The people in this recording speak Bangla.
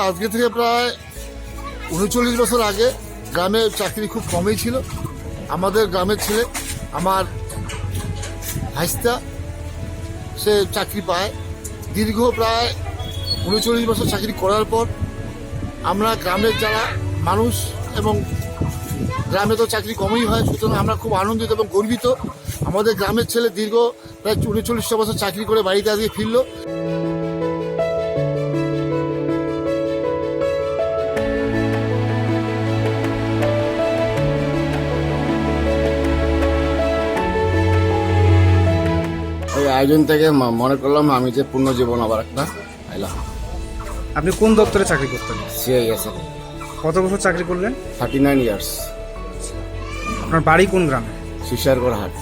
আজকে থেকে প্রায় 39 বছর আগে গ্রামে চাকরি খুব কমই ছিল। আমাদের গ্রামের ছেলে আমার ভাইস্তা সে চাকরি পায়। দীর্ঘ প্রায় 39 বছর চাকরি করার পর আমরা গ্রামের যারা মানুষ এবং গ্রামে তো চাকরি কমই হয়, সুতরাং আমরা খুব আনন্দিত এবং গর্বিত। আমাদের গ্রামের ছেলে দীর্ঘ প্রায় 39 বছর চাকরি করে বাড়িতে আজকে ফিরল। এই আয়োজন থেকে মনে করলাম আমি যে পুনর্জীবন আবার একটা আইলাম। আপনি কোন দপ্তরে চাকরি করতেন? সিআইএস কত বছর চাকরি করলেন? 39 ইয়ার্স। আপনার বাড়ি কোন গ্রামে? শিশারগড় হাট।